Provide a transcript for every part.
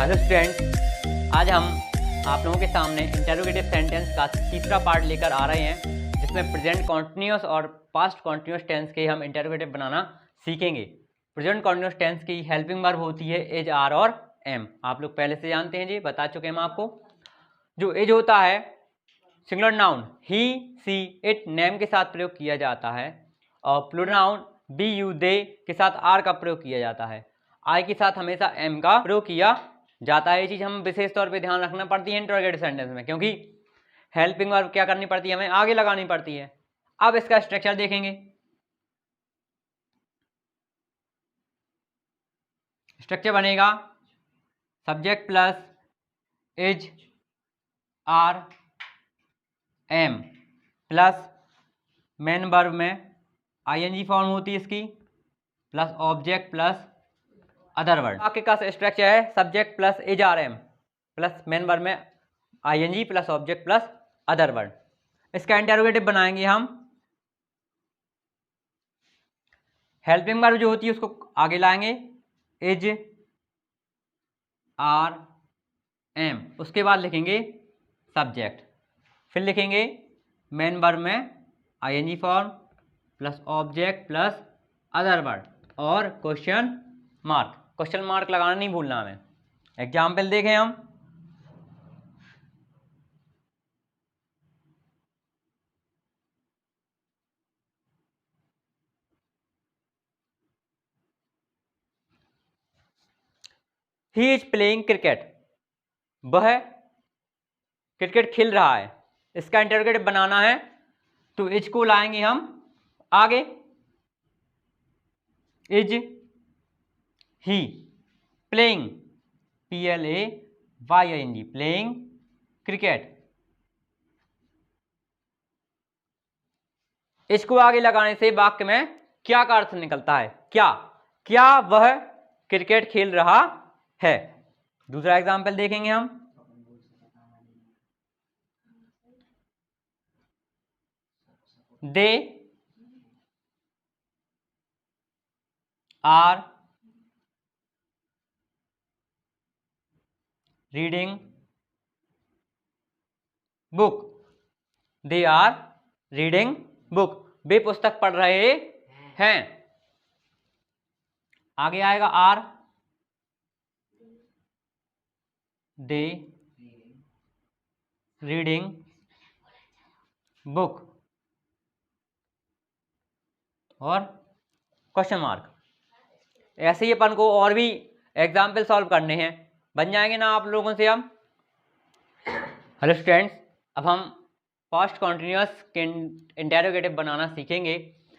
Hello students, आज हम आप लोगों के सामने इंटरोगेटिव सेंटेंस का तीसरा पार्ट लेकर आ रहे हैं, जिसमें प्रेजेंट कॉन्टिन्यूस और पास्ट कॉन्टिन्यूस टेंस के हम इंटरोगेटिव बनाना सीखेंगे। प्रेजेंट कॉन्टिन्यूस टेंस की हेल्पिंग वर्ब होती है इज, आर और एम। आप लोग पहले से जानते हैं जी, बता चुके हैं हम आपको। जो इज होता है singular noun he, she, it, name के साथ प्रयोग किया जाता है, और plural noun we, you, they के साथ आर का प्रयोग किया जाता है। आई के साथ हमेशा एम का प्रयोग किया जाता है। ये चीज हम विशेष तौर पे ध्यान रखना पड़ती है इंटरोगेटिव सेंटेंस में, क्योंकि हेल्पिंग वर्ब क्या करनी पड़ती है, हमें आगे लगानी पड़ती है। अब इसका स्ट्रक्चर देखेंगे। स्ट्रक्चर बनेगा subject plus is, are, am plus main verb में आईएनजी फॉर्म होती है इसकी, plus object plus other word. वाक्य का स्ट्रक्चर है subject plus is, are, am plus main verb में ING plus object plus other word. इसका इंटरोगेटिव बनाएंगे हम। हेल्पिंग वर्ब जो होती है उसको आगे लाएंगे, इज, आर, एम, उसके बाद लिखेंगे सब्जेक्ट, फिर लिखेंगे मेन वर्ब में ING form plus object plus other word और क्वेश्चन मार्क। क्वेश्चन मार्क लगाना नहीं भूलना हमें। एग्जाम्पल देखें हम। ही इज प्लेइंग क्रिकेट, वह क्रिकेट खेल रहा है। इसका इंटरोगेटिव बनाना है तो इज को लाएंगे हम आगे, is he playing, PLAYING, playing cricket. इसको आगे लगाने से वाक्य में क्या का अर्थ निकलता है, क्या वह क्रिकेट खेल रहा है। दूसरा एग्जाम्पल देखेंगे हम। They are reading book, they are reading book, वे पुस्तक पढ़ रहे हैं। आगे आएगा आर, दे रीडिंग बुक और क्वेश्चन मार्क। ऐसे ही अपन को और भी एग्जाम्पल सॉल्व करने हैं, बन जाएंगे ना आप लोगों से हम। हेलो स्टूडेंट्स, अब हम पास्ट कॉन्टिन्यूअस के इंटरोगेटिव बनाना सीखेंगे।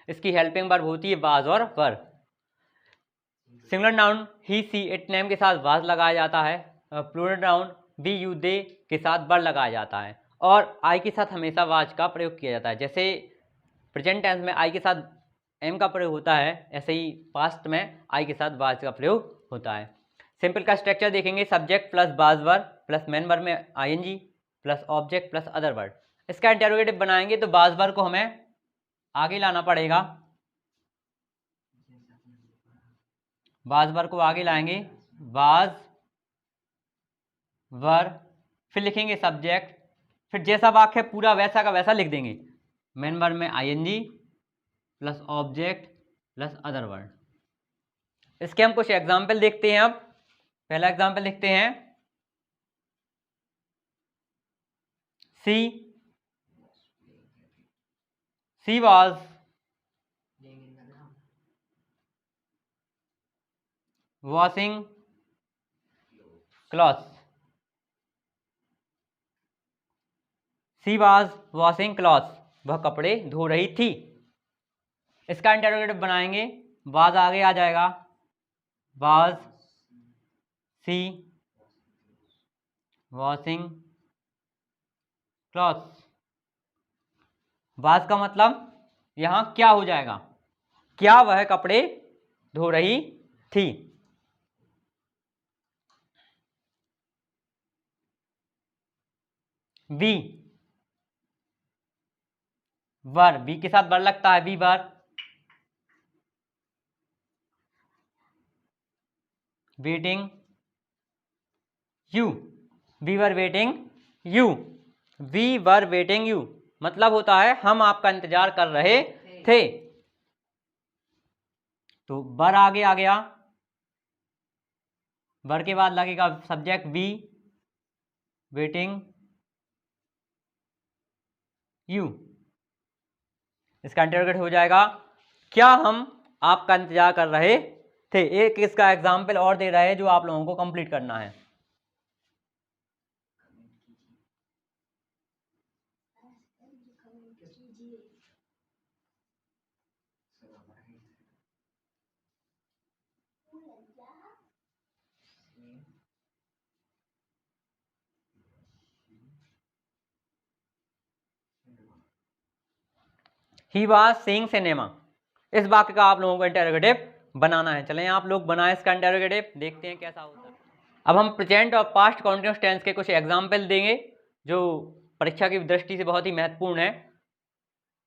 इसकी हेल्पिंग वर्ब होती है वाज और were. Singular noun he, she, it, name के साथ वाज लगाया जाता है। Plural noun we, you, they के साथ वर लगाया जाता है, और आई के साथ हमेशा वाज का प्रयोग किया जाता है। जैसे प्रेजेंट टेंस में आई के साथ एम का प्रयोग होता है, ऐसे ही पास्ट में आई के साथ वाज का प्रयोग होता है। सिंपल का स्ट्रक्चर देखेंगे, subject plus was verb plus main verb में ING plus object plus other word. इसका इंटरोगेटिव बनाएंगे तो वाज वर्ब को हमें आगे लाना पड़ेगा, वाज वर्ब को आगे लाएंगे, वाज वर्ब, फिर लिखेंगे सब्जेक्ट, फिर जैसा वाक्य है पूरा वैसा का वैसा लिख देंगे, मेन वर्ब में ING plus object plus other word. इसके हम कुछ एग्जाम्पल देखते हैं। अब पहला एग्जाम्पल लिखते हैं, she was washing clothes, she was washing clothes, वह कपड़े धो रही थी। इसका इंटरोगेटिव बनाएंगे, वाज आगे आ जाएगा, was she washing clothes. Was का मतलब यहां क्या हो जाएगा, क्या वह कपड़े धो रही थी। बी वर, बी के साथ वर लगता है, we were, waiting you, we were waiting you, we were waiting you मतलब होता है हम आपका इंतजार कर रहे थे। तो वर आगे आ गया, वर के बाद लगेगा सब्जेक्ट वी, वेटिंग यू, इसका इंटरोगेट हो जाएगा क्या हम आपका इंतजार कर रहे थे। एक इसका एग्जाम्पल और दे रहा है जो आप लोगों को कंप्लीट करना है। ही वाज सीइंग सिनेमा, इस वाक्य का आप लोगों को इंटरोगेटिव बनाना है। चलें आप लोग बनाएं इसका इंटरोगेटिव, देखते हैं कैसा होता है। अब हम प्रेजेंट और पास्ट कॉन्टिन्यूअस टेंस के कुछ एग्जाम्पल देंगे जो परीक्षा की दृष्टि से बहुत ही महत्वपूर्ण है।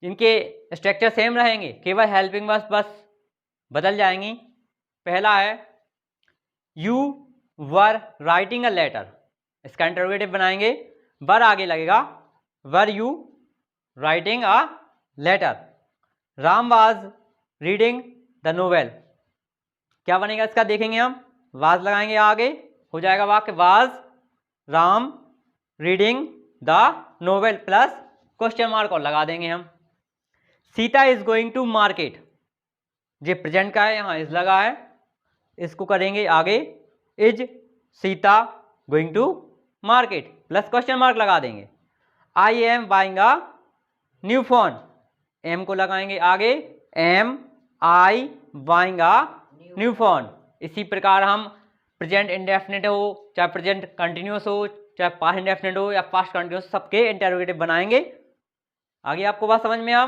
इनके स्ट्रक्चर सेम रहेंगे, केवल हेल्पिंग वर्ब्स बस बदल जाएंगी। पहला है you were writing a letter, इसका इंटरोगेटिव बनाएंगे, वर आगे लगेगा, were you writing a letter. Ram was reading the novel, क्या बनेगा इसका देखेंगे हम, वाज लगाएंगे आगे, हो जाएगा वाक्य was Ram reading the novel plus question mark और लगा देंगे हम। Sita is going to market, ये प्रेजेंट का है, यहाँ इज लगा है, इसको करेंगे आगे, is Sita going to market plus question mark लगा देंगे। I am buying a new phone, am को लगाएंगे आगे, am I buying a new phone. इसी प्रकार हम प्रेजेंट इंडेफिनिट हो चाहे प्रेजेंट कंटिन्यूअस हो चाहे पास्ट इंडेफिनिट हो या पास्ट कंटिन्यूअस, सबके इंटरोगेटिव बनाएंगे। आगे आपको बात समझ में आ